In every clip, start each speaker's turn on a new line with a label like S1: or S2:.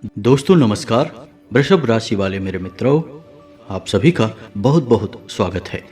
S1: दोस्तों नमस्कार। वृषभ राशि वाले मेरे मित्रों, आप सभी का बहुत बहुत स्वागत है।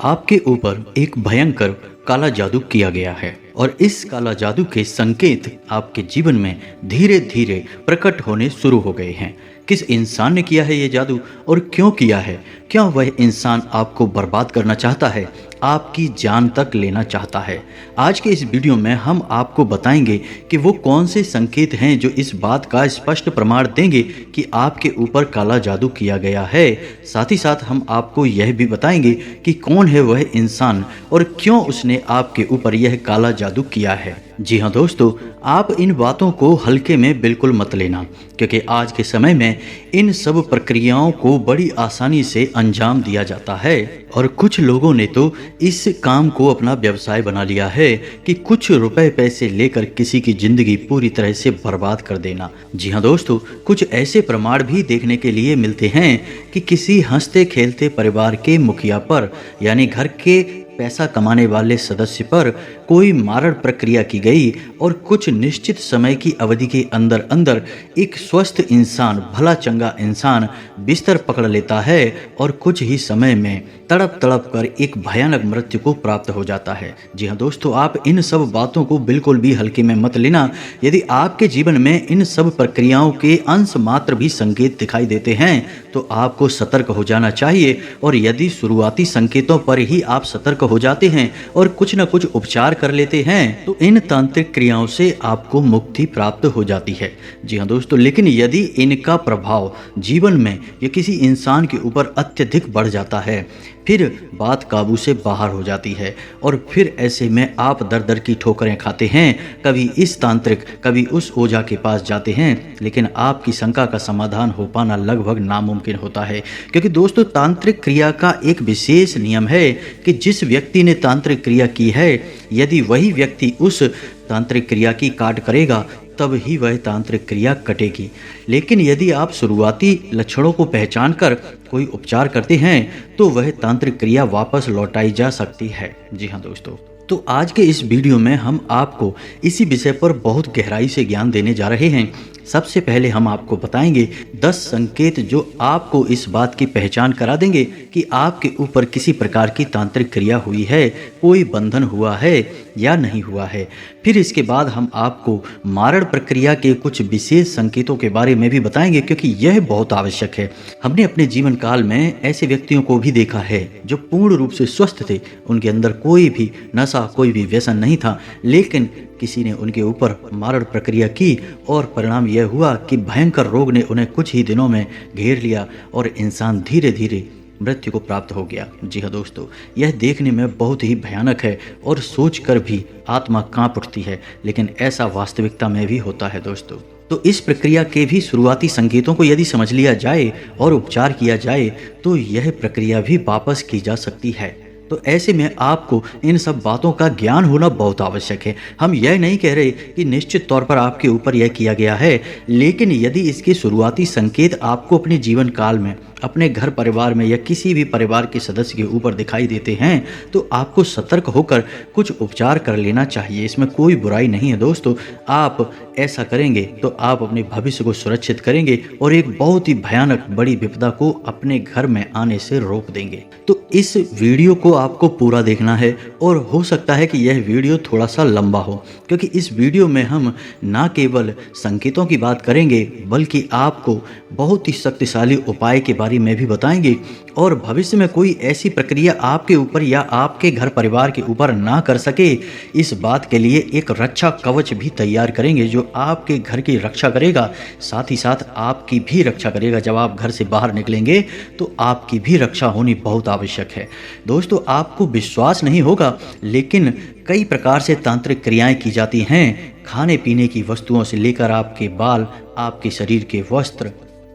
S1: आपके ऊपर एक भयंकर काला जादू किया गया है और इस काला जादू के संकेत आपके जीवन में धीरे धीरे प्रकट होने शुरू हो गए हैं। किस इंसान ने किया है ये जादू और क्यों किया है? क्या वह इंसान आपको बर्बाद करना चाहता है, आपकी जान तक लेना चाहता है? आज के इस वीडियो में हम आपको बताएंगे कि वो कौन से संकेत हैं जो इस बात का स्पष्ट प्रमाण देंगे कि आपके ऊपर काला जादू किया गया है। साथ ही साथ हम आपको यह भी बताएंगे कि कौन है वह इंसान और क्यों उसने आपके ऊपर यह काला जादू किया है। जी हाँ दोस्तों, आप इन बातों को हल्के में बिल्कुल मत लेना, क्योंकि आज के समय में इन सब प्रक्रियाओं को बड़ी आसानी से अंजाम दिया जाता है और कुछ लोगों ने तो इस काम को अपना व्यवसाय बना लिया है कि कुछ रुपए पैसे लेकर किसी की जिंदगी पूरी तरह से बर्बाद कर देना। जी हाँ दोस्तों, कुछ ऐसे प्रमाण भी देखने के लिए मिलते हैं कि किसी हंसते खेलते परिवार के मुखिया पर, यानी घर के पैसा कमाने वाले सदस्य पर कोई मारण प्रक्रिया की गई और कुछ निश्चित समय की अवधि के अंदर अंदर एक स्वस्थ इंसान, भला चंगा इंसान बिस्तर पकड़ लेता है और कुछ ही समय में तड़प तड़प कर एक भयानक मृत्यु को प्राप्त हो जाता है। जी हाँ दोस्तों, आप इन सब बातों को बिल्कुल भी हल्के में मत लेना। यदि आपके जीवन में इन सब प्रक्रियाओं के अंश मात्र भी संकेत दिखाई देते हैं तो आपको सतर्क हो जाना चाहिए, और यदि शुरुआती संकेतों पर ही आप सतर्क हो जाते हैं और कुछ न कुछ उपचार कर लेते हैं तो इन तांत्रिक क्रियाओं से आपको मुक्ति प्राप्त हो जाती है। जी हाँ दोस्तों, लेकिन यदि इनका प्रभाव जीवन में या किसी इंसान के ऊपर अत्यधिक बढ़ जाता है, फिर बात काबू से बाहर हो जाती है और फिर ऐसे में आप दर दर की ठोकरें खाते हैं। कभी इस तांत्रिक, कभी उस ओझा के पास जाते हैं, लेकिन आपकी शंका का समाधान हो पाना लगभग नामुमकिन होता है। क्योंकि दोस्तों, तांत्रिक क्रिया का एक विशेष नियम है कि जिस व्यक्ति ने तांत्रिक क्रिया की है, यदि वही व्यक्ति उस तांत्रिक क्रिया की काट करेगा तब ही वह तांत्रिक क्रिया कटेगी। लेकिन यदि आप शुरुआती लक्षणों को पहचान कर कोई उपचार करते हैं तो वह तांत्रिक क्रिया वापस लौटाई जा सकती है। जी हाँ दोस्तों, तो आज के इस वीडियो में हम आपको इसी विषय पर बहुत गहराई से ज्ञान देने जा रहे हैं। सबसे पहले हम आपको बताएंगे 10 संकेत जो आपको इस बात की पहचान करा देंगे कि आपके ऊपर किसी प्रकार की तांत्रिक क्रिया हुई है, कोई बंधन हुआ है या नहीं हुआ है। फिर इसके बाद हम आपको मारण प्रक्रिया के कुछ विशेष संकेतों के बारे में भी बताएंगे, क्योंकि यह बहुत आवश्यक है। हमने अपने जीवन काल में ऐसे व्यक्तियों को भी देखा है जो पूर्ण रूप से स्वस्थ थे, उनके अंदर कोई भी नशा, कोई भी व्यसन नहीं था, लेकिन किसी ने उनके ऊपर मारण प्रक्रिया की और परिणाम यह हुआ कि भयंकर रोग ने उन्हें कुछ ही दिनों में घेर लिया और इंसान धीरे धीरे मृत्यु को प्राप्त हो गया। जी हाँ दोस्तों, यह देखने में बहुत ही भयानक है और सोचकर भी आत्मा कांप उठती है, लेकिन ऐसा वास्तविकता में भी होता है दोस्तों। तो इस प्रक्रिया के भी शुरुआती संकेतों को यदि समझ लिया जाए और उपचार किया जाए तो यह प्रक्रिया भी वापस की जा सकती है। तो ऐसे में आपको इन सब बातों का ज्ञान होना बहुत आवश्यक है। हम यह नहीं कह रहे कि निश्चित तौर पर आपके ऊपर यह किया गया है, लेकिन यदि इसके शुरुआती संकेत आपको अपने जीवन काल में, अपने घर परिवार में या किसी भी परिवार के सदस्य के ऊपर दिखाई देते हैं तो आपको सतर्क होकर कुछ उपचार कर लेना चाहिए। इसमें कोई बुराई नहीं है दोस्तों। आप ऐसा करेंगे तो आप अपने भविष्य को सुरक्षित करेंगे और एक बहुत ही भयानक बड़ी विपदा को अपने घर में आने से रोक देंगे। तो इस वीडियो को आपको पूरा देखना है और हो सकता है कि यह वीडियो थोड़ा सा लंबा हो, क्योंकि इस वीडियो में हम ना केवल संकेतों की बात करेंगे बल्कि आपको बहुत ही शक्तिशाली उपाय के बारे में भी बताएंगे और भविष्य में कोई ऐसी प्रक्रिया आपके ऊपर या आपके घर परिवार के ऊपर ना कर सके, इस बात के लिए एक रक्षा कवच भी तैयार करेंगे जो आपके घर की रक्षा करेगा, साथ ही साथ आपकी भी रक्षा करेगा। जब आप घर से बाहर निकलेंगे तो आपकी भी रक्षा होनी बहुत आवश्यक है दोस्तों। आपको विश्वास नहीं होगा, लेकिन कई प्रकार से तांत्रिक क्रियाएं की जाती हैं। खाने पीने की वस्तुओं से लेकर आपके बाल, आपके शरीर के वस्त्र,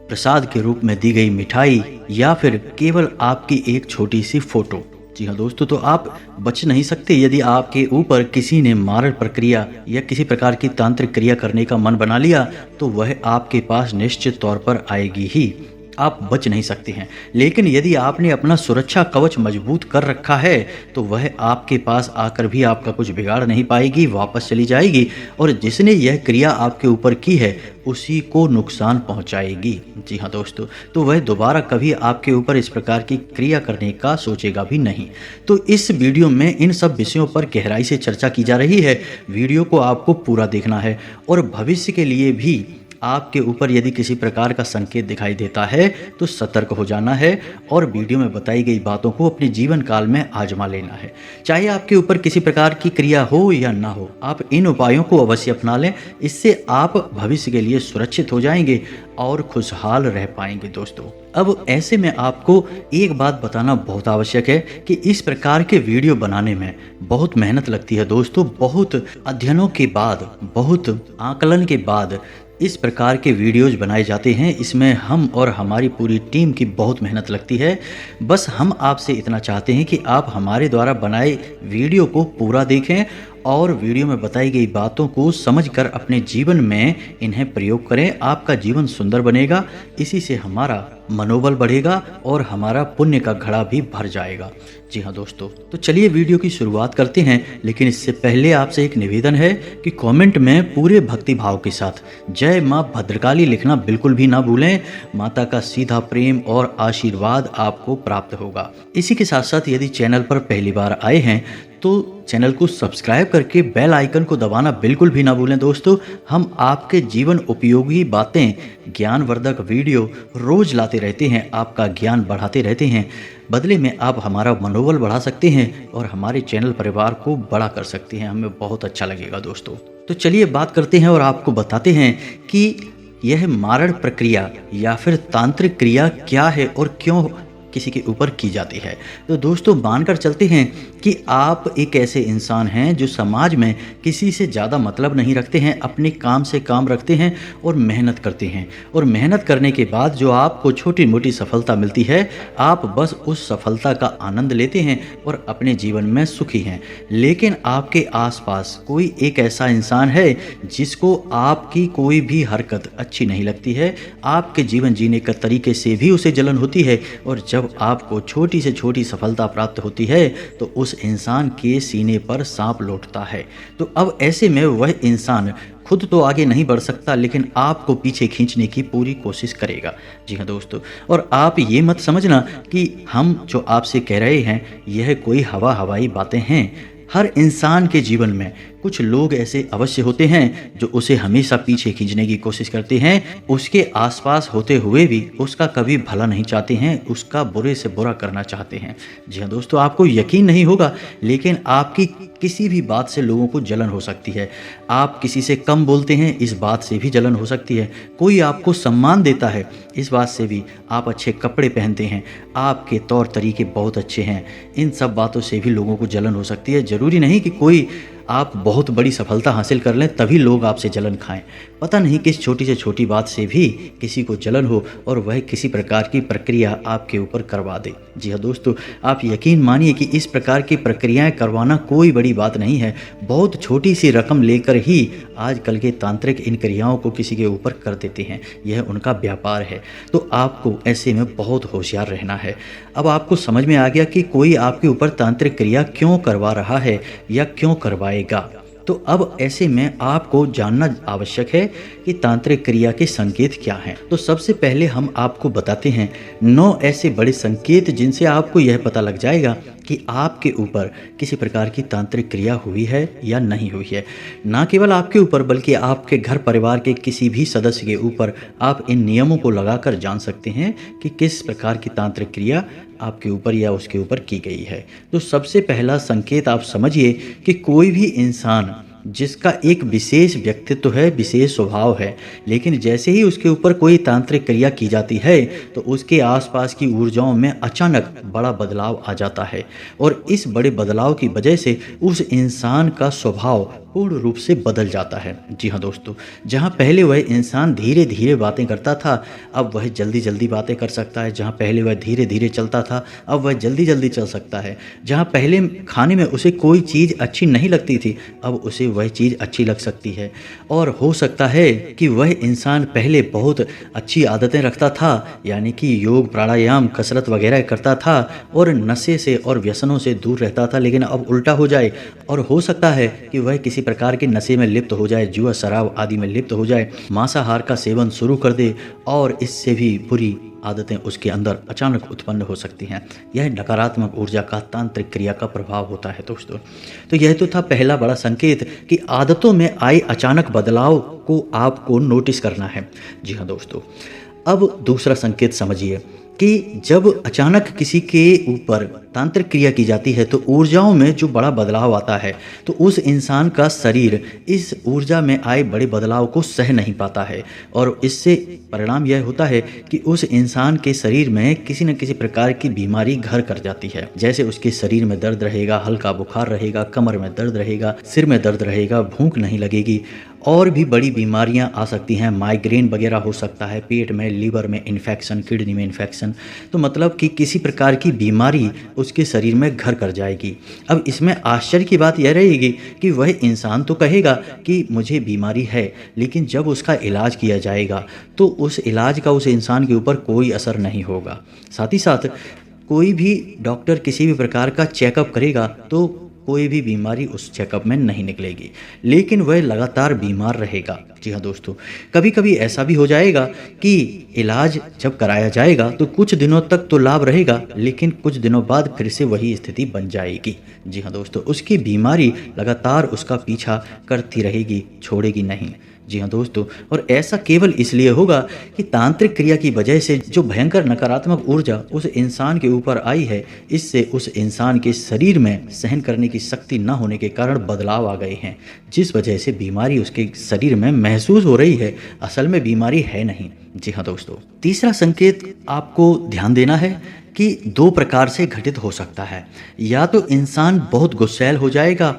S1: प्रसाद के रूप में दी गई मिठाई या फिर केवल आपकी एक छोटी सी फोटो। जी हाँ दोस्तों, तो आप बच नहीं सकते। यदि आपके ऊपर किसी ने मारण प्रक्रिया या किसी प्रकार की तांत्रिक क्रिया करने का मन बना लिया तो वह आपके पास निश्चित तौर पर आएगी ही। आप बच नहीं सकते हैं। लेकिन यदि आपने अपना सुरक्षा कवच मजबूत कर रखा है तो वह आपके पास आकर भी आपका कुछ बिगाड़ नहीं पाएगी, वापस चली जाएगी और जिसने यह क्रिया आपके ऊपर की है उसी को नुकसान पहुंचाएगी। जी हाँ दोस्तों, तो वह दोबारा कभी आपके ऊपर इस प्रकार की क्रिया करने का सोचेगा भी नहीं। तो इस वीडियो में इन सब विषयों पर गहराई से चर्चा की जा रही है। वीडियो को आपको पूरा देखना है और भविष्य के लिए भी आपके ऊपर यदि किसी प्रकार का संकेत दिखाई देता है तो सतर्क हो जाना है और वीडियो में बताई गई बातों को अपने जीवन काल में आजमा लेना है। चाहे आपके ऊपर किसी प्रकार की क्रिया हो या ना हो, आप इन उपायों को अवश्य अपना लें। इससे आप भविष्य के लिए सुरक्षित हो जाएंगे और खुशहाल रह पाएंगे दोस्तों। अब ऐसे में आपको एक बात बताना बहुत आवश्यक है कि इस प्रकार के वीडियो बनाने में बहुत मेहनत लगती है दोस्तों। बहुत अध्ययनों के बाद, बहुत आकलन के बाद इस प्रकार के वीडियोज बनाए जाते हैं। इसमें हम और हमारी पूरी टीम की बहुत मेहनत लगती है। बस हम आपसे इतना चाहते हैं कि आप हमारे द्वारा बनाए वीडियो को पूरा देखें और वीडियो में बताई गई बातों को समझकर अपने जीवन में इन्हें प्रयोग करें। आपका जीवन सुंदर बनेगा, इसी से हमारा मनोबल बढ़ेगा और हमारा पुण्य का घड़ा भी भर जाएगा। जी हाँ दोस्तों, तो चलिए वीडियो की शुरुआत करते हैं। लेकिन इससे पहले आपसे एक निवेदन है कि कमेंट में पूरे भक्ति भाव के साथ जय माँ भद्रकाली लिखना बिल्कुल भी ना भूलें। माता का सीधा प्रेम और आशीर्वाद आपको प्राप्त होगा। इसी के साथ साथ यदि चैनल पर पहली बार आए हैं तो चैनल को सब्सक्राइब करके बेल आइकन को दबाना बिल्कुल भी ना भूलें दोस्तों। हम आपके जीवन उपयोगी बातें, ज्ञानवर्धक वीडियो रोज लाते रहते हैं, आपका ज्ञान बढ़ाते रहते हैं। बदले में आप हमारा मनोबल बढ़ा सकते हैं और हमारे चैनल परिवार को बड़ा कर सकते हैं। हमें बहुत अच्छा लगेगा दोस्तों। तो चलिए बात करते हैं और आपको बताते हैं कि यह मारण प्रक्रिया या फिर तांत्रिक क्रिया क्या है और क्यों किसी के ऊपर की जाती है। तो दोस्तों मानकर चलते हैं कि आप एक ऐसे इंसान हैं जो समाज में किसी से ज़्यादा मतलब नहीं रखते हैं, अपने काम से काम रखते हैं और मेहनत करते हैं। और मेहनत करने के बाद जो आपको छोटी मोटी सफलता मिलती है, आप बस उस सफलता का आनंद लेते हैं और अपने जीवन में सुखी हैं। लेकिन आपके आसपास कोई एक ऐसा इंसान है जिसको आपकी कोई भी हरकत अच्छी नहीं लगती है, आपके जीवन जीने का तरीके से भी उसे जलन होती है और जब आपको छोटी से छोटी सफलता प्राप्त होती है तो उस इंसान के सीने पर सांप लौटता है। तो अब ऐसे में वह इंसान खुद तो आगे नहीं बढ़ सकता लेकिन आपको पीछे खींचने की पूरी कोशिश करेगा। जी हाँ दोस्तों, और आप ये मत समझना कि हम जो आपसे कह रहे हैं यह कोई हवाई बातें हैं। हर इंसान के जीवन में कुछ लोग ऐसे अवश्य होते हैं जो उसे हमेशा पीछे खींचने की कोशिश करते हैं, उसके आसपास होते हुए भी उसका कभी भला नहीं चाहते हैं, उसका बुरे से बुरा करना चाहते हैं। जी हाँ दोस्तों, आपको यकीन नहीं होगा लेकिन आपकी किसी भी बात से लोगों को जलन हो सकती है। आप किसी से कम बोलते हैं, इस बात से भी जलन हो सकती है। कोई आपको सम्मान देता है, इस बात से भी, आप अच्छे कपड़े पहनते हैं, आपके तौर तरीके बहुत अच्छे हैं, इन सब बातों से भी लोगों को जलन हो सकती है। ज़रूरी नहीं कि कोई आप बहुत बड़ी सफलता हासिल कर लें तभी लोग आपसे जलन खाएं। पता नहीं किस छोटी से छोटी बात से भी किसी को जलन हो और वह किसी प्रकार की प्रक्रिया आपके ऊपर करवा दे। जी हाँ दोस्तों, आप यकीन मानिए कि इस प्रकार की प्रक्रियाएं करवाना कोई बड़ी बात नहीं है। बहुत छोटी सी रकम लेकर ही आजकल के तांत्रिक इन क्रियाओं को किसी के ऊपर कर देते हैं। यह उनका व्यापार है। तो आपको ऐसे में बहुत होशियार रहना है। अब आपको समझ में आ गया कि कोई आपके ऊपर तांत्रिक क्रिया क्यों करवा रहा है या क्यों करवाएगा। तो अब ऐसे में आपको जानना आवश्यक है कि तांत्रिक क्रिया के संकेत क्या हैं। तो सबसे पहले हम आपको बताते हैं 9 ऐसे बड़े संकेत जिनसे आपको यह पता लग जाएगा कि आपके ऊपर किसी प्रकार की तांत्रिक क्रिया हुई है या नहीं हुई है। ना केवल आपके ऊपर बल्कि आपके घर परिवार के किसी भी सदस्य के ऊपर आप इन नियमों को लगाकर जान सकते हैं कि किस प्रकार की तांत्रिक क्रिया आपके ऊपर या उसके ऊपर की गई है। तो सबसे पहला संकेत आप समझिए कि कोई भी इंसान जिसका एक विशेष व्यक्तित्व है, विशेष स्वभाव है, लेकिन जैसे ही उसके ऊपर कोई तांत्रिक क्रिया की जाती है तो उसके आसपास की ऊर्जाओं में अचानक बड़ा बदलाव आ जाता है और इस बड़े बदलाव की वजह से उस इंसान का स्वभाव पूर्ण रूप से बदल जाता है। जी हाँ दोस्तों, जहाँ पहले वह इंसान धीरे धीरे बातें करता था, अब वह जल्दी जल्दी बातें कर सकता है। जहाँ पहले वह धीरे धीरे चलता था, अब वह जल्दी जल्दी चल सकता है। जहाँ पहले खाने में उसे कोई चीज़ अच्छी नहीं लगती थी, अब उसे वह चीज़ अच्छी लग सकती है। और हो सकता है कि वह इंसान पहले बहुत अच्छी आदतें रखता था, यानी कि योग, प्राणायाम, कसरत वगैरह करता था और नशे से और व्यसनों से दूर रहता था, लेकिन अब उल्टा हो जाए। और हो सकता है कि वह किसी प्रकार के नशे में लिप्त हो जाए, जुआ, शराब आदि में लिप्त हो जाए, मांसाहार का सेवन शुरू कर दे और इससे भी बुरी आदतें उसके अंदर अचानक उत्पन्न हो सकती हैं। यह नकारात्मक ऊर्जा का तांत्रिक क्रिया का प्रभाव होता है दोस्तों। तो यह तो था पहला बड़ा संकेत कि आदतों में आए अचानक बदलाव को आपको नोटिस करना है। जी हाँ दोस्तों, अब दूसरा संकेत समझिए कि जब अचानक किसी के ऊपर तांत्रिक क्रिया की जाती है तो ऊर्जाओं में जो बड़ा बदलाव आता है, तो उस इंसान का शरीर इस ऊर्जा में आए बड़े बदलाव को सह नहीं पाता है और इससे परिणाम यह होता है कि उस इंसान के शरीर में किसी न किसी प्रकार की बीमारी घर कर जाती है। जैसे उसके शरीर में दर्द रहेगा, हल्का बुखार रहेगा, कमर में दर्द रहेगा, सिर में दर्द रहेगा, भूख नहीं लगेगी और भी बड़ी बीमारियां आ सकती हैं। माइग्रेन वगैरह हो सकता है, पेट में, लीवर में इन्फेक्शन, किडनी में इन्फेक्शन। तो मतलब कि किसी प्रकार की बीमारी उसके शरीर में घर कर जाएगी। अब इसमें आश्चर्य की बात यह रहेगी कि वह इंसान तो कहेगा कि मुझे बीमारी है, लेकिन जब उसका इलाज किया जाएगा तो उस इलाज का उस इंसान के ऊपर कोई असर नहीं होगा। साथ ही साथ कोई भी डॉक्टर किसी भी प्रकार का चेकअप करेगा तो कोई भी बीमारी उस चेकअप में नहीं निकलेगी, लेकिन वह लगातार बीमार रहेगा। जी हाँ दोस्तों, कभी कभी ऐसा भी हो जाएगा कि इलाज जब कराया जाएगा तो कुछ दिनों तक तो लाभ रहेगा, लेकिन कुछ दिनों बाद फिर से वही स्थिति बन जाएगी। जी हाँ दोस्तों, उसकी बीमारी लगातार उसका पीछा करती रहेगी, छोड़ेगी नहीं। जी हाँ दोस्तों, और ऐसा केवल इसलिए होगा कि तांत्रिक क्रिया की वजह से जो भयंकर नकारात्मक ऊर्जा उस इंसान के ऊपर आई है, इससे उस इंसान के शरीर में सहन करने की शक्ति न होने के कारण बदलाव आ गए हैं, जिस वजह से बीमारी उसके शरीर में महसूस हो रही है, असल में बीमारी है नहीं। जी हाँ दोस्तों, तीसरा संकेत आपको ध्यान देना है कि दो प्रकार से घटित हो सकता है। या तो इंसान बहुत गुस्सैल हो जाएगा,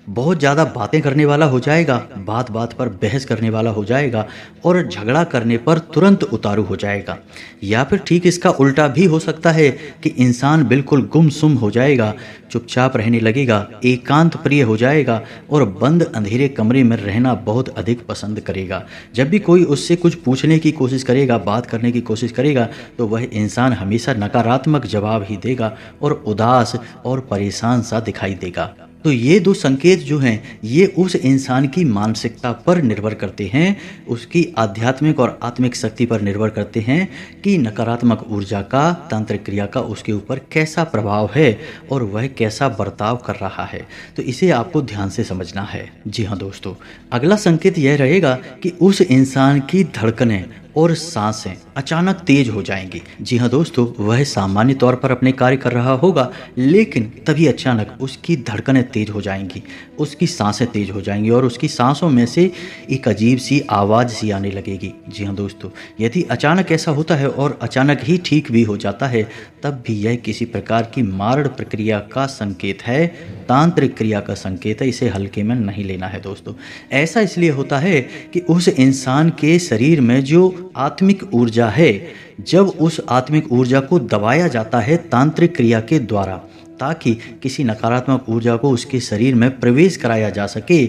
S1: बहुत ज़्यादा बातें करने वाला हो जाएगा, बात बात पर बहस करने वाला हो जाएगा और झगड़ा करने पर तुरंत उतारू हो जाएगा। या फिर ठीक इसका उल्टा भी हो सकता है कि इंसान बिल्कुल गुमसुम हो जाएगा, चुपचाप रहने लगेगा, एकांत प्रिय हो जाएगा और बंद अंधेरे कमरे में रहना बहुत अधिक पसंद करेगा। जब भी कोई उससे कुछ पूछने की कोशिश करेगा, बात करने की कोशिश करेगा, तो वह इंसान हमेशा नकारात्मक जवाब ही देगा और उदास और परेशान सा दिखाई देगा। तो ये दो संकेत जो हैं, ये उस इंसान की मानसिकता पर निर्भर करते हैं, उसकी आध्यात्मिक और आत्मिक शक्ति पर निर्भर करते हैं कि नकारात्मक ऊर्जा का, तांत्रिक क्रिया का उसके ऊपर कैसा प्रभाव है और वह कैसा बर्ताव कर रहा है। तो इसे आपको ध्यान से समझना है। जी हाँ दोस्तों, अगला संकेत यह रहेगा कि उस इंसान की धड़कनें और सांसें अचानक तेज हो जाएंगी। जी हाँ दोस्तों, वह सामान्य तौर पर अपने कार्य कर रहा होगा, लेकिन तभी अचानक उसकी धड़कनें तेज हो जाएंगी, उसकी सांसें तेज हो जाएंगी और उसकी सांसों में से एक अजीब सी आवाज़ सी आने लगेगी। जी हाँ दोस्तों, यदि अचानक ऐसा होता है और अचानक ही ठीक भी हो जाता है, तब भी यह किसी प्रकार की मारण प्रक्रिया का संकेत है, तांत्रिक क्रिया का संकेत है। इसे हल्के में नहीं लेना है दोस्तों। ऐसा इसलिए होता है कि उस इंसान के शरीर में जो आत्मिक ऊर्जा है, जब उस आत्मिक ऊर्जा को दबाया जाता है तांत्रिक क्रिया के द्वारा, ताकि किसी नकारात्मक ऊर्जा को उसके शरीर में प्रवेश कराया जा सके,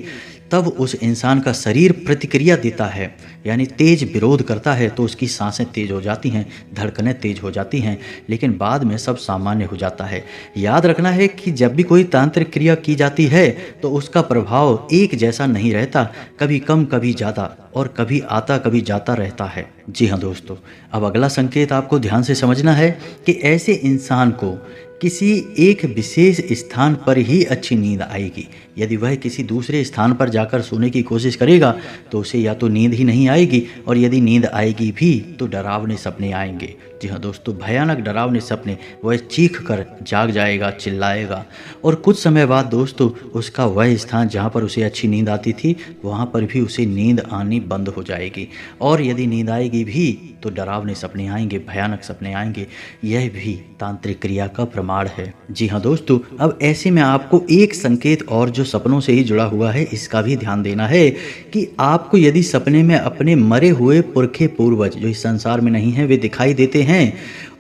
S1: तब उस इंसान का शरीर प्रतिक्रिया देता है, यानी तेज विरोध करता है, तो उसकी सांसें तेज हो जाती हैं, धड़कनें तेज हो जाती हैं, लेकिन बाद में सब सामान्य हो जाता है। याद रखना है कि जब भी कोई तांत्रिक क्रिया की जाती है तो उसका प्रभाव एक जैसा नहीं रहता, कभी कम कभी ज़्यादा और कभी आता कभी जाता रहता है। जी हाँ दोस्तों, अब अगला संकेत आपको ध्यान से समझना है कि ऐसे इंसान को किसी एक विशेष स्थान पर ही अच्छी नींद आएगी। यदि वह किसी दूसरे स्थान पर जाकर सोने की कोशिश करेगा तो उसे या तो नींद ही नहीं आएगी, और यदि नींद आएगी भी तो डरावने सपने आएंगे। जी हाँ दोस्तों, भयानक डरावने सपने। वह चीख कर जाग जाएगा, चिल्लाएगा, और कुछ समय बाद दोस्तों उसका वह स्थान जहाँ पर उसे अच्छी नींद आती थी, वहाँ पर भी उसे नींद आनी बंद हो जाएगी, और यदि नींद आएगी भी तो डरावने सपने आएंगे, भयानक सपने आएंगे। यह भी तांत्रिक क्रिया का प्रमाण है। जी हाँ दोस्तों, अब ऐसे में आपको एक संकेत और जो सपनों से ही जुड़ा हुआ है इसका भी ध्यान देना है कि आपको यदि सपने में अपने मरे हुए पुरखे पूर्वज जो इस संसार में नहीं है वे दिखाई देते हैं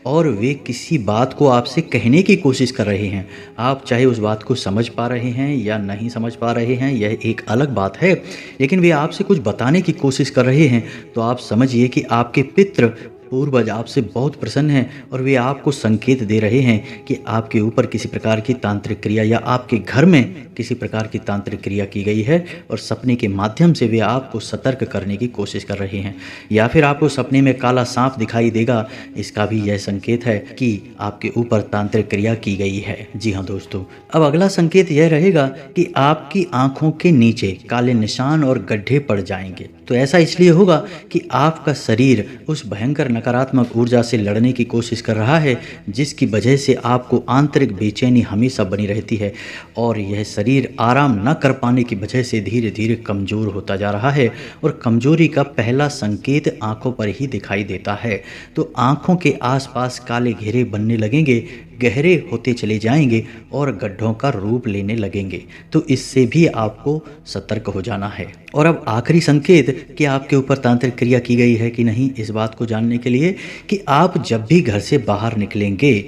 S1: और वे किसी बात को आपसे कहने की कोशिश कर रहे हैं, आप चाहे उस बात को समझ पा रहे हैं या नहीं समझ पा रहे हैं यह एक अलग बात है, लेकिन वे आपसे कुछ बताने की कोशिश कर रहे हैं, तो आप समझिए कि आपके पितृ पूर्वज आपसे बहुत प्रसन्न हैं और वे आपको संकेत दे रहे हैं कि आपके ऊपर किसी प्रकार की तांत्रिक क्रिया या आपके घर में किसी प्रकार की तांत्रिक क्रिया की गई है और सपने के माध्यम से वे आपको सतर्क करने की कोशिश कर रहे हैं। या फिर आपको सपने में काला सांप दिखाई देगा, इसका भी यह संकेत है कि आपके ऊपर तांत्रिक क्रिया की गई है। जी हाँ दोस्तों, अब अगला संकेत यह रहेगा कि आपकी आंखों के नीचे काले निशान और गड्ढे पड़ जाएंगे। तो ऐसा इसलिए होगा कि आपका शरीर उस भयंकर नकारात्मक ऊर्जा से लड़ने की कोशिश कर रहा है, जिसकी वजह से आपको आंतरिक बेचैनी हमेशा बनी रहती है और यह शरीर आराम न कर पाने की वजह से धीरे धीरे कमज़ोर होता जा रहा है और कमज़ोरी का पहला संकेत आंखों पर ही दिखाई देता है। तो आंखों के आसपास काले घेरे बनने लगेंगे, गहरे होते चले जाएंगे और गड्ढों का रूप लेने लगेंगे। तो इससे भी आपको सतर्क हो जाना है। और अब आखिरी संकेत कि आपके ऊपर तांत्रिक क्रिया की गई है कि नहीं, इस बात को जानने के लिए कि आप जब भी घर से बाहर निकलेंगे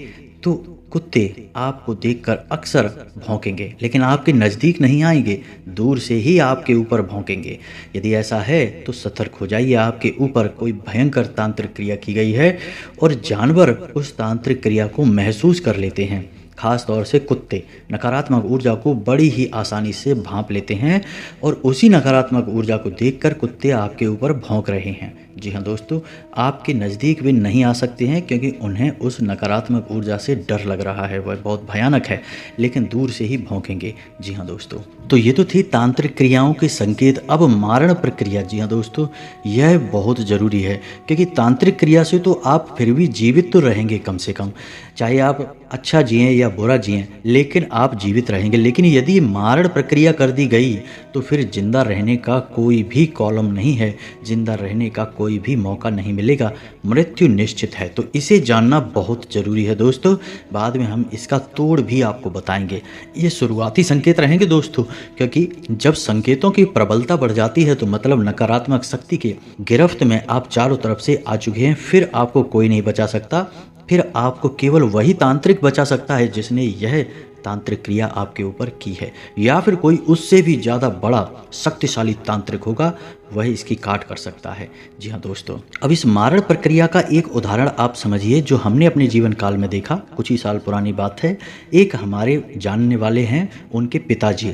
S1: तो कुत्ते आपको देखकर अक्सर भौंकेंगे, लेकिन आपके नज़दीक नहीं आएंगे, दूर से ही आपके ऊपर भौंकेंगे। यदि ऐसा है तो सतर्क हो जाइए, आपके ऊपर कोई भयंकर तांत्रिक क्रिया की गई है और जानवर उस तांत्रिक क्रिया को महसूस कर लेते हैं। खास तौर से कुत्ते नकारात्मक ऊर्जा को बड़ी ही आसानी से भांप लेते हैं और उसी नकारात्मक ऊर्जा को देखकर कुत्ते आपके ऊपर भौंक रहे हैं। जी हाँ दोस्तों, आपके नज़दीक वे नहीं आ सकते हैं क्योंकि उन्हें उस नकारात्मक ऊर्जा से डर लग रहा है, वह बहुत भयानक है, लेकिन दूर से ही भौंकेंगे। जी हाँ दोस्तों, तो ये तो थी तांत्रिक क्रियाओं के संकेत। अब मारण प्रक्रिया, जी हाँ दोस्तों, यह बहुत ज़रूरी है क्योंकि तांत्रिक क्रिया से तो आप फिर भी जीवित तो रहेंगे कम से कम, चाहे आप अच्छा जिएं या बुरा जिएं, लेकिन आप जीवित रहेंगे। लेकिन यदि मारण प्रक्रिया कर दी गई तो फिर जिंदा रहने का कोई भी कॉलम नहीं है, जिंदा रहने का कोई भी मौका नहीं मिलेगा, मृत्यु निश्चित है। तो इसे जानना बहुत ज़रूरी है दोस्तों, बाद में हम इसका तोड़ भी आपको बताएंगे। ये शुरुआती संकेत रहेंगे दोस्तों, क्योंकि जब संकेतों की प्रबलता बढ़ जाती है तो मतलब नकारात्मक शक्ति के गिरफ्त में आप चारों तरफ से आ चुके हैं, फिर आपको कोई नहीं बचा सकता, फिर आपको केवल वही तांत्रिक बचा सकता है जिसने यह तांत्रिक क्रिया आपके ऊपर की है, या फिर कोई उससे भी ज़्यादा बड़ा शक्तिशाली तांत्रिक होगा, वह इसकी काट कर सकता है। जी हाँ दोस्तों, अब इस मारण प्रक्रिया का एक उदाहरण आप समझिए जो हमने अपने जीवन काल में देखा। कुछ ही साल पुरानी बात है। एक हमारे जानने वाले हैं, उनके पिताजी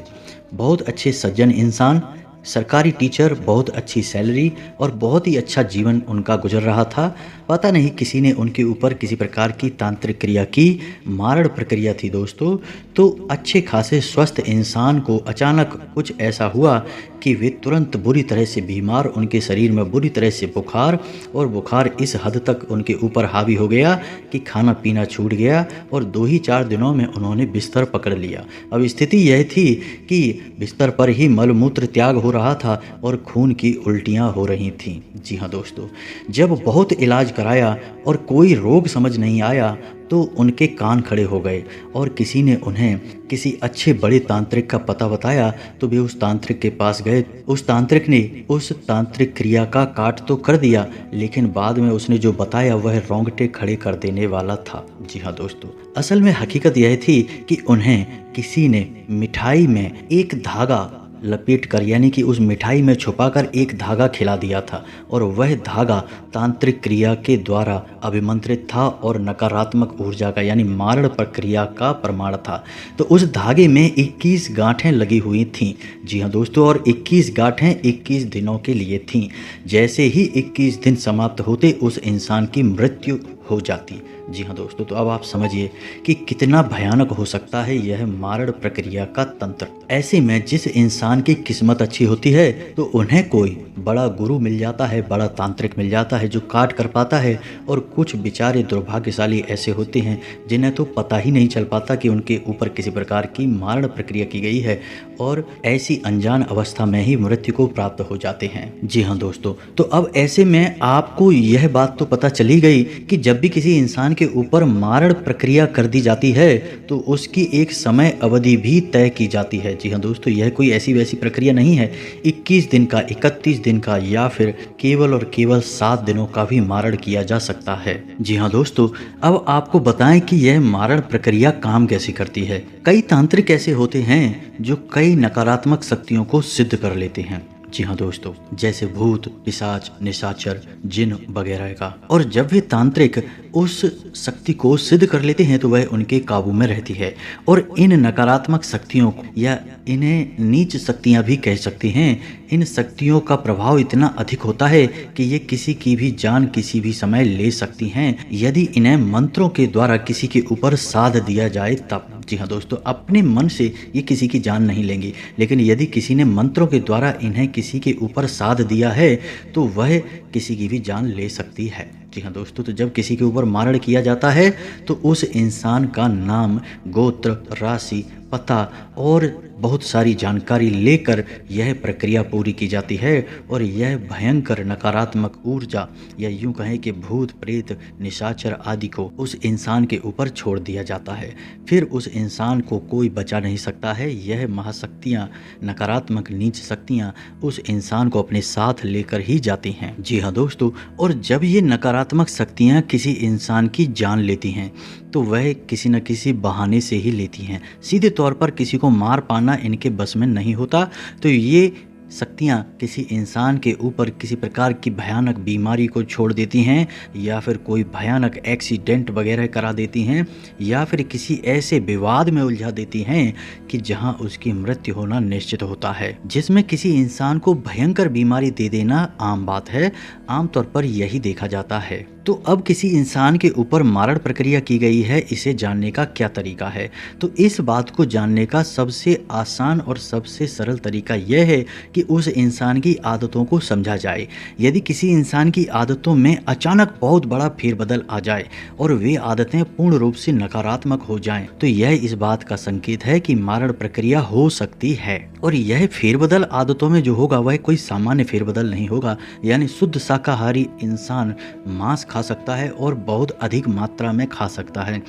S1: बहुत अच्छे सज्जन इंसान, सरकारी टीचर, बहुत अच्छी सैलरी और बहुत ही अच्छा जीवन उनका गुजर रहा था। पता नहीं किसी ने उनके ऊपर किसी प्रकार की तांत्रिक क्रिया की, मारण प्रक्रिया थी दोस्तों। तो अच्छे खासे स्वस्थ इंसान को अचानक कुछ ऐसा हुआ कि वे तुरंत बुरी तरह से बीमार, उनके शरीर में बुरी तरह से बुखार, और बुखार इस हद तक उनके ऊपर हावी हो गया कि खाना पीना छूट गया और 2 ही 4 दिनों में उन्होंने बिस्तर पकड़ लिया। अब स्थिति यह थी कि बिस्तर पर ही मलमूत्र त्याग हो रहा था और खून की उल्टियाँ हो रही थीं। जी हाँ दोस्तों, जब बहुत इलाज कराया और कोई रोग समझ नहीं आया तो उनके कान खड़े हो गए और किसी ने उन्हें किसी अच्छे बड़े तांत्रिक का पता बताया। तो वे उस तांत्रिक के पास गए। उस तांत्रिक ने उस तांत्रिक क्रिया का काट तो कर दिया, लेकिन बाद में उसने जो बताया वह रोंगटे खड़े कर देने वाला था। जी हाँ दोस्तों, असल में हकीकत यह थी कि उन्हें किसी ने मिठाई में एक धागा लपेट कर, यानी कि उस मिठाई में छुपाकर एक धागा खिला दिया था और वह धागा तांत्रिक क्रिया के द्वारा अभिमंत्रित था और नकारात्मक ऊर्जा का यानी मारण प्रक्रिया का प्रमाण था। तो उस धागे में 21 गांठें लगी हुई थीं। जी हाँ दोस्तों, और 21 गांठें 21 दिनों के लिए थीं। जैसे ही 21 दिन समाप्त होते उस इंसान की मृत्यु हो जाती। जी हाँ दोस्तों, तो अब आप समझिए कि कितना भयानक हो सकता है यह मारण प्रक्रिया का तंत्र। ऐसे में जिस इंसान की किस्मत अच्छी होती है तो उन्हें कोई बड़ा गुरु मिल जाता है, बड़ा तांत्रिक मिल जाता है जो काट कर पाता है, और कुछ बेचारे दुर्भाग्यशाली ऐसे होते हैं जिन्हें तो पता ही नहीं चल पाता कि उनके ऊपर किसी प्रकार की मारण प्रक्रिया की गई है, और ऐसी अनजान अवस्था में ही मृत्यु को प्राप्त हो जाते हैं। जी हाँ दोस्तों, तो अब ऐसे में आपको यह बात तो पता चली गई कि जब भी किसी इंसान के ऊपर मारण प्रक्रिया कर दी जाती है तो उसकी एक समय अवधि भी तय की जाती है। जी हाँ दोस्तों, यह कोई ऐसी वैसी प्रक्रिया नहीं है। 21 दिन का, 31 दिन का या फिर केवल और केवल 7 दिनों का भी मारण किया जा सकता है। जी हाँ दोस्तों, अब आपको बताएं कि यह मारण प्रक्रिया काम कैसे करती है। कई तांत्रिक ऐसे होते हैं जो कई नकारात्मक शक्तियों को सिद्ध कर लेते हैं। जी हाँ दोस्तों, जैसे भूत, पिशाच, निशाचर, जिन वगैरह का। और जब वे तांत्रिक उस शक्ति को सिद्ध कर लेते हैं तो वह उनके काबू में रहती है। और इन नकारात्मक शक्तियों को, या इन्हें नीच शक्तियां भी कह सकते हैं, इन शक्तियों का प्रभाव इतना अधिक होता है कि ये किसी की भी जान किसी भी समय ले सकती हैं यदि इन्हें मंत्रों के द्वारा किसी के ऊपर साध दिया जाए तब। जी हाँ दोस्तों, अपने मन से ये किसी की जान नहीं लेंगी, लेकिन यदि किसी ने मंत्रों के द्वारा इन्हें किसी के ऊपर साध दिया है तो वह किसी की भी जान ले सकती है। जी हाँ दोस्तों, तो जब किसी के ऊपर मारण किया जाता है तो उस इंसान का नाम, गोत्र, राशि, पता और बहुत सारी जानकारी लेकर यह प्रक्रिया पूरी की जाती है, और यह भयंकर नकारात्मक ऊर्जा, या यूं कहें कि भूत, प्रेत, निशाचर आदि को उस इंसान के ऊपर छोड़ दिया जाता है। फिर उस इंसान को कोई बचा नहीं सकता है। यह महाशक्तियाँ, नकारात्मक नीच शक्तियाँ उस इंसान को अपने साथ लेकर ही जाती हैं। जी हाँ दोस्तों, और जब ये नकारात्मक शक्तियाँ किसी इंसान की जान लेती हैं तो वह किसी न किसी बहाने से ही लेती हैं। सीधे तौर पर किसी को मार पाना इनके बस में नहीं होता, तो ये शक्तियाँ किसी इंसान के ऊपर किसी प्रकार की भयानक बीमारी को छोड़ देती हैं, या फिर कोई भयानक एक्सीडेंट वगैरह करा देती हैं, या फिर किसी ऐसे विवाद में उलझा देती हैं कि जहां उसकी मृत्यु होना निश्चित होता है। जिसमें किसी इंसान को भयंकर बीमारी दे देना आम बात है, आमतौर पर यही देखा जाता है। तो अब किसी इंसान के ऊपर मारण प्रक्रिया की गई है, इसे जानने का क्या तरीका है? तो इस बात को जानने का सबसे आसान और सबसे सरल तरीका यह है कि उस इंसान की आदतों को समझा जाए। यदि किसी इंसान की आदतों में अचानक बहुत बड़ा फेरबदल आ जाए और वे आदतें पूर्ण रूप से नकारात्मक हो जाएं, तो यह इस बात का संकेत है कि मारण प्रक्रिया हो सकती है। और यह फेरबदल आदतों में जो होगा वह कोई सामान्य फेरबदल नहीं होगा, यानी शुद्ध शाकाहारी इंसान मांस खा सकता है और बहुत अधिक मात्रा में खा सकता है।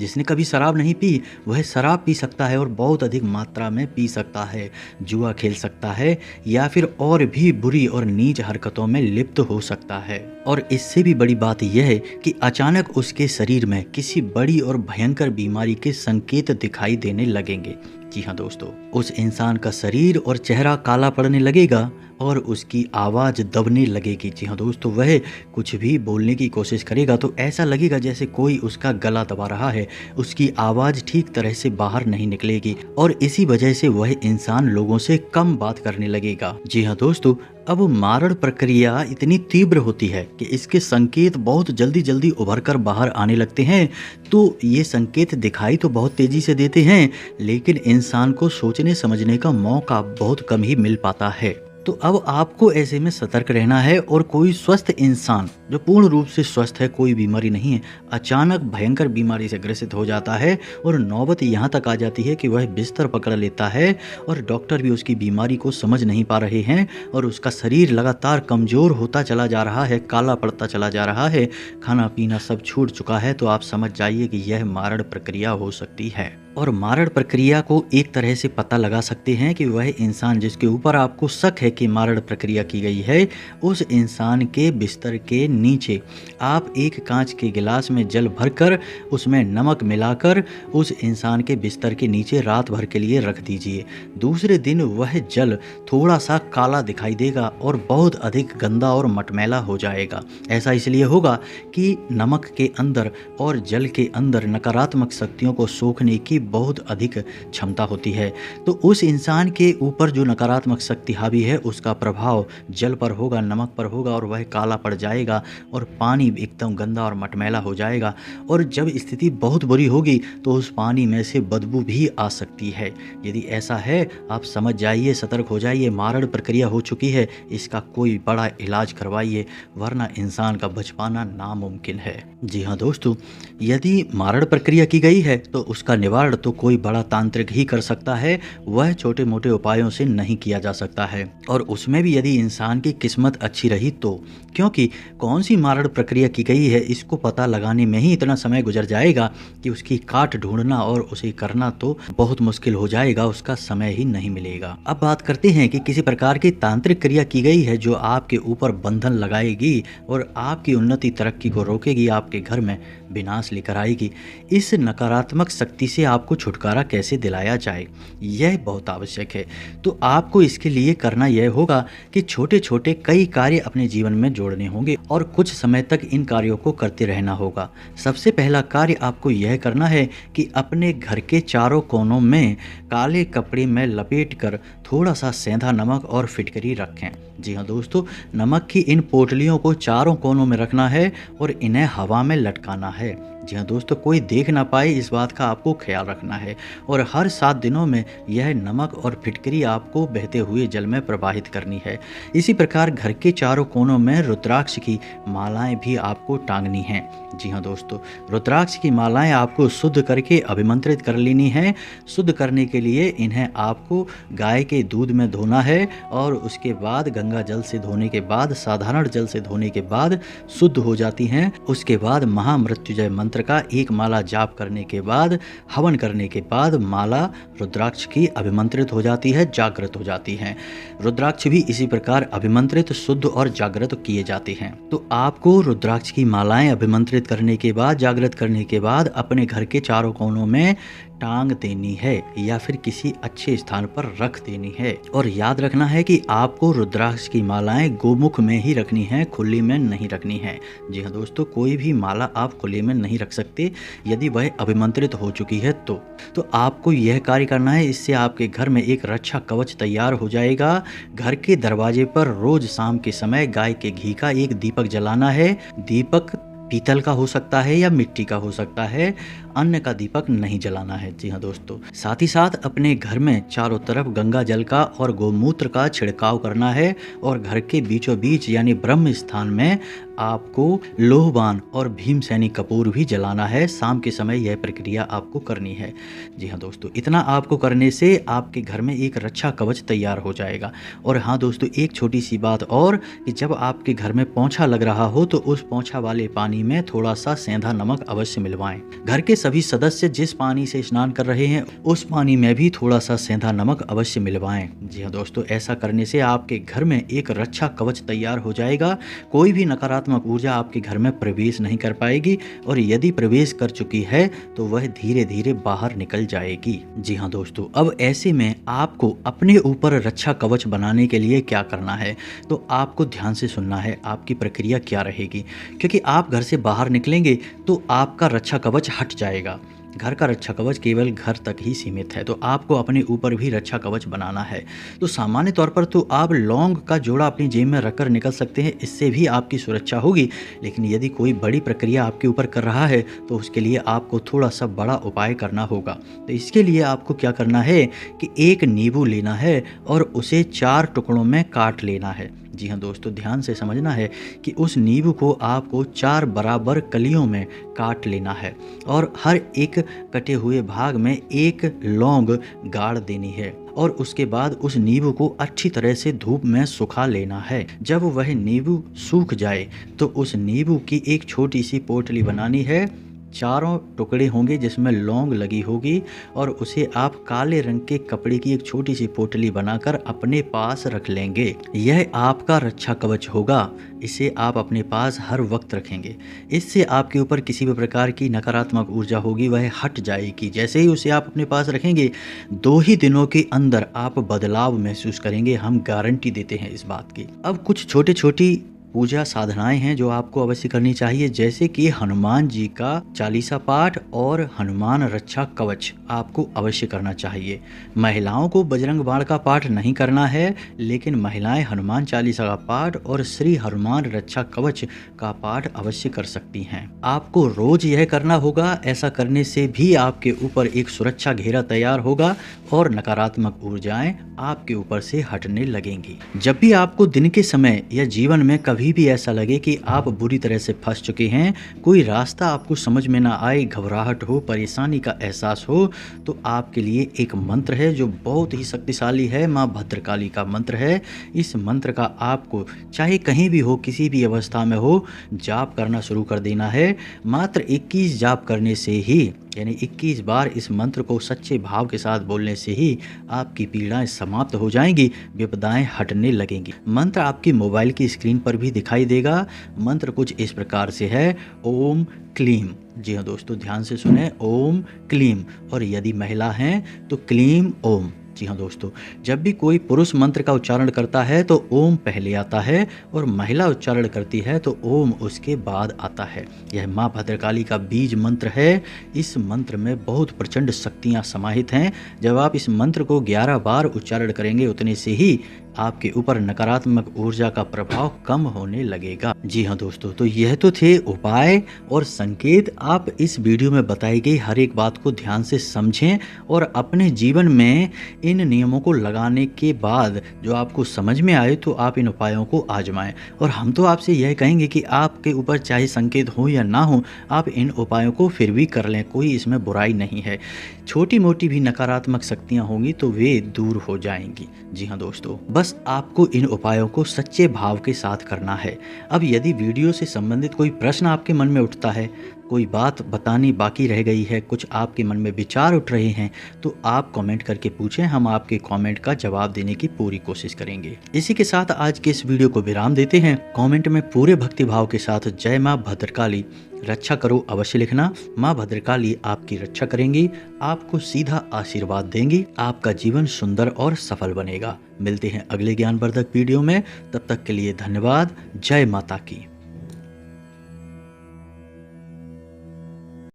S1: जिसने कभी शराब नहीं पी वह शराब पी सकता है और बहुत अधिक मात्रा में पी सकता है, जुआ खेल सकता है, या फिर और भी बुरी और नीच हरकतों में लिप्त हो सकता है। और इससे भी बड़ी बात यह है कि अचानक उसके शरीर में किसी बड़ी और भयंकर बीमारी के संकेत दिखाई देने लगेंगे। जी हाँ दोस्तों, उस इंसान का शरीर और चेहरा काला पड़ने लगेगा और उसकी आवाज़ दबने लगेगी। जी हाँ दोस्तों, वह कुछ भी बोलने की कोशिश करेगा तो ऐसा लगेगा जैसे कोई उसका गला दबा रहा है। उसकी आवाज़ ठीक तरह से बाहर नहीं निकलेगी और इसी वजह से वह इंसान लोगों से कम बात करने लगेगा। जी हाँ दोस्तों, अब मारण प्रक्रिया इतनी तीव्र होती है कि इसके संकेत बहुत जल्दी जल्दी उभर कर बाहर आने लगते हैं। तो ये संकेत दिखाई तो बहुत तेजी से देते हैं, लेकिन इंसान को सोचने समझने का मौका बहुत कम ही मिल पाता है। तो अब आपको ऐसे में सतर्क रहना है, और कोई स्वस्थ इंसान जो पूर्ण रूप से स्वस्थ है, कोई बीमारी नहीं है, अचानक भयंकर बीमारी से ग्रसित हो जाता है और नौबत यहाँ तक आ जाती है कि वह बिस्तर पकड़ लेता है और डॉक्टर भी उसकी बीमारी को समझ नहीं पा रहे हैं और उसका शरीर लगातार कमज़ोर होता चला जा रहा है, काला पड़ता चला जा रहा है, खाना पीना सब छूट चुका है, तो आप समझ जाइए कि यह मारण प्रक्रिया हो सकती है। और मारण प्रक्रिया को एक तरह से पता लगा सकते हैं कि वह इंसान जिसके ऊपर आपको शक है कि मारण प्रक्रिया की गई है, उस इंसान के बिस्तर के नीचे आप एक कांच के गिलास में जल भरकर उसमें नमक मिलाकर उस इंसान के बिस्तर के नीचे रात भर के लिए रख दीजिए। दूसरे दिन वह जल थोड़ा सा काला दिखाई देगा और बहुत अधिक गंदा और मटमैला हो जाएगा। ऐसा इसलिए होगा कि नमक के अंदर और जल के अंदर नकारात्मक शक्तियों को सोखने की बहुत अधिक क्षमता होती है। तो उस इंसान के ऊपर जो नकारात्मक शक्ति हावी है उसका प्रभाव जल पर होगा, नमक पर होगा और वह काला पड़ जाएगा और पानी एकदम गंदा और मटमैला हो जाएगा। और जब स्थिति बहुत बुरी होगी तो उस पानी में से बदबू भी आ सकती है। यदि ऐसा है आप समझ जाइए, सतर्क हो जाइए, मारण प्रक्रिया हो चुकी है, इसका कोई बड़ा इलाज करवाइए वरना इंसान का बच पाना नामुमकिन है। जी हाँ दोस्तों, यदि मारण प्रक्रिया की गई है तो उसका निवारण तो कोई बड़ा तांत्रिक ही कर सकता है, वह छोटे मोटे उपायों से नहीं किया जा सकता है। और उसमें भी यदि इंसान की किस्मत अच्छी रही तो, क्योंकि कौन सी मारण प्रक्रिया की गई है इसको पता लगाने में ही इतना समय गुजर जाएगा कि उसकी काट ढूंढना और उसे करना तो बहुत मुश्किल हो जाएगा, उसका समय ही नहीं मिलेगा। अब बात करते हैं कि किसी प्रकार की तांत्रिक क्रिया की गई है जो आपके ऊपर बंधन लगाएगी और आपकी उन्नति तरक्की को रोकेगी, आपके घर में विनाश लेकर आएगी। इस नकारात्मक शक्ति से आपको छुटकारा कैसे दिलाया जाए यह बहुत आवश्यक है। तो आपको इसके लिए करना यह होगा कि छोटे छोटे कई कार्य अपने जीवन में जोड़ने होंगे और कुछ समय तक इन कार्यों को करते रहना होगा। सबसे पहला कार्य आपको यह करना है कि अपने घर के चारों कोनों में काले कपड़े में लपेट कर थोड़ा सा सेंधा नमक और फिटकरी रखें। जी हाँ दोस्तों, नमक की इन पोटलियों को चारों कोनों में रखना है और इन्हें हवा में लटकाना है। जी हाँ दोस्तों, कोई देख ना पाए इस बात का आपको ख्याल रखना है। और हर 7 दिनों में यह नमक और फिटकरी आपको बहते हुए जल में प्रवाहित करनी है। इसी प्रकार घर के चारों कोनों में रुद्राक्ष की मालाएं भी आपको टांगनी हैं। जी हाँ दोस्तों, रुद्राक्ष की मालाएं आपको शुद्ध करके अभिमंत्रित कर लेनी है। शुद्ध करने के लिए इन्हें आपको गाय के दूध में धोना है और उसके बाद गंगा जल से धोने के बाद, साधारण जल से धोने के बाद शुद्ध हो जाती हैं। उसके बाद महामृत्युंजय मंत्र का एक माला जाप करने के बाद, हवन करने के बाद माला रुद्राक्ष की अभिमंत्रित हो जाती है, जागृत हो जाती है। रुद्राक्ष भी इसी प्रकार अभिमंत्रित, शुद्ध और जागृत किए जाते हैं। तो आपको रुद्राक्ष की मालाएं अभिमंत्रित करने के बाद, जागृत करने के बाद अपने घर के चारों कोनों में टांग देनी है या फिर किसी अच्छे स्थान पर रख देनी है। और याद रखना है कि आपको रुद्राक्ष की मालाएं गोमुख में ही रखनी है, खुली में नहीं रखनी है। जी हाँ दोस्तों, कोई भी माला आप खुले में नहीं रख सकते यदि वह अभिमंत्रित हो चुकी है तो आपको यह कार्य करना है। इससे आपके घर में एक रक्षा कवच तैयार हो जाएगा। घर के दरवाजे पर रोज शाम के समय गाय के घी का एक दीपक जलाना है। दीपक पीतल का हो सकता है या मिट्टी का हो सकता है, अन्य का दीपक नहीं जलाना है। जी हाँ दोस्तों, साथ ही साथ अपने घर में चारों तरफ गंगा जल का और गोमूत्र का छिड़काव करना है और घर के बीचों बीच यानी ब्रह्म स्थान में आपको लोहबान और भीमसेनी कपूर भी जलाना है। शाम के समय यह प्रक्रिया आपको करनी है। जी हाँ दोस्तों, इतना आपको करने से आपके घर में एक रक्षा कवच तैयार हो जाएगा। और हाँ दोस्तों, एक छोटी सी बात और कि जब आपके घर में पोंछा लग रहा हो तो उस पोंछा वाले पानी में थोड़ा सा सेंधा नमक अवश्य मिलवाएं। घर के सभी सदस्य जिस पानी से स्नान कर रहे हैं उस पानी में भी थोड़ा सा सेंधा नमक अवश्य मिलवाएं। जी हाँ दोस्तों, ऐसा करने से आपके घर में एक रक्षा कवच तैयार हो जाएगा। कोई भी नकारात्मक ऊर्जा आपके घर में प्रवेश नहीं कर पाएगी और यदि प्रवेश कर चुकी है तो वह धीरे धीरे बाहर निकल जाएगी। जी हाँ दोस्तों, अब ऐसे में आपको अपने ऊपर रक्षा कवच बनाने के लिए क्या करना है, तो आपको ध्यान से सुनना है आपकी प्रक्रिया क्या रहेगी। क्योंकि आप घर से बाहर निकलेंगे तो आपका रक्षा कवच हट जाएगा। घर का रक्षा कवच केवल घर तक ही सीमित है, तो आपको अपने ऊपर भी रक्षा कवच बनाना है। तो सामान्य तौर पर तो आप लौंग का जोड़ा अपनी जेब में रखकर निकल सकते हैं, इससे भी आपकी सुरक्षा होगी। लेकिन यदि कोई बड़ी प्रक्रिया आपके ऊपर कर रहा है तो उसके लिए आपको थोड़ा सा बड़ा उपाय करना होगा। तो इसके लिए आपको क्या करना है कि एक नींबू लेना है और उसे 4 टुकड़ों में काट लेना है। जी हाँ दोस्तों, ध्यान से समझना है कि उस नींबू को आपको 4 बराबर कलियों में काट लेना है और हर एक कटे हुए भाग में एक लौंग गाड़ देनी है। और उसके बाद उस नींबू को अच्छी तरह से धूप में सुखा लेना है। जब वह नींबू सूख जाए तो उस नींबू की एक छोटी सी पोटली बनानी है। 4 टुकड़े होंगे जिसमें लौंग लगी होगी और उसे आप काले रंग के कपड़े की एक छोटी सी पोटली बनाकर अपने पास रख लेंगे। यह आपका रक्षा कवच होगा। इसे आप अपने पास हर वक्त रखेंगे। इससे आपके ऊपर किसी भी प्रकार की नकारात्मक ऊर्जा होगी वह हट जाएगी। जैसे ही उसे आप अपने पास रखेंगे 2 ही दिनों के अंदर आप बदलाव महसूस करेंगे। हम गारंटी देते हैं इस बात की। अब कुछ छोटी छोटी पूजा साधनाएं हैं जो आपको अवश्य करनी चाहिए, जैसे कि हनुमान जी का चालीसा पाठ और हनुमान रक्षा कवच आपको अवश्य करना चाहिए। महिलाओं को बजरंग बाण का पाठ नहीं करना है, लेकिन महिलाएं हनुमान चालीसा का पाठ और श्री हनुमान रक्षा कवच का पाठ अवश्य कर सकती हैं। आपको रोज यह करना होगा। ऐसा करने से भी आपके ऊपर एक सुरक्षा घेरा तैयार होगा और नकारात्मक ऊर्जाएं आपके ऊपर से हटने लगेंगी। जब भी आपको दिन के समय या जीवन में कभी भी ऐसा लगे कि आप बुरी तरह से फंस चुके हैं, कोई रास्ता आपको समझ में ना आए, घबराहट हो, परेशानी का एहसास हो, तो आपके लिए एक मंत्र है जो बहुत ही शक्तिशाली है। माँ भद्रकाली का मंत्र है। इस मंत्र का आपको चाहे कहीं भी हो, किसी भी अवस्था में हो, जाप करना शुरू कर देना है। मात्र 21 जाप करने से ही, यानी 21 बार इस मंत्र को सच्चे भाव के साथ बोलने से ही आपकी पीड़ाएं समाप्त हो जाएंगी, विपदाएं हटने लगेंगी। मंत्र आपकी मोबाइल की स्क्रीन पर भी दिखाई देगा। मंत्र कुछ इस प्रकार से है, ओम क्लीम। जी हाँ दोस्तों, ध्यान से सुने, ओम क्लीम। और यदि महिला हैं तो क्लीम ओम। जी हाँ दोस्तों, जब भी कोई पुरुष मंत्र का उच्चारण करता है तो ओम पहले आता है और महिला उच्चारण करती है तो ओम उसके बाद आता है। यह माँ भद्रकाली का बीज मंत्र है। इस मंत्र में बहुत प्रचंड शक्तियाँ समाहित हैं। जब आप इस मंत्र को 11 बार उच्चारण करेंगे, उतने से ही आपके ऊपर नकारात्मक ऊर्जा का प्रभाव कम होने लगेगा। जी हाँ दोस्तों, तो यह तो थे उपाय और संकेत। आप इस वीडियो में बताई गई हर एक बात को ध्यान से समझें और अपने जीवन में इन नियमों को लगाने के बाद जो आपको समझ में आए तो आप इन उपायों को आजमाएं। और हम तो आपसे यह कहेंगे कि आपके ऊपर चाहे संकेत हो या ना हो, आप इन उपायों को फिर भी कर लें, कोई इसमें बुराई नहीं है। छोटी मोटी भी नकारात्मक शक्तियाँ होंगी तो वे दूर हो जाएंगी। जी हाँ दोस्तों, बस आपको इन उपायों को सच्चे भाव के साथ करना है। अब यदि वीडियो से संबंधित कोई प्रश्न आपके मन में उठता है, कोई बात बतानी बाकी रह गई है, कुछ आपके मन में विचार उठ रहे हैं, तो आप कमेंट करके पूछें। हम आपके कमेंट का जवाब देने की पूरी कोशिश करेंगे। इसी के साथ आज के इस वीडियो को विराम देते हैं। कमेंट में पूरे भक्ति भाव के साथ जय माँ भद्रकाली रक्षा करो अवश्य लिखना। माँ भद्रकाली आपकी रक्षा करेंगी, आपको सीधा आशीर्वाद देंगी, आपका जीवन सुंदर और सफल बनेगा। मिलते हैं अगले ज्ञानवर्धक वीडियो में, तब तक के लिए धन्यवाद। जय माता की।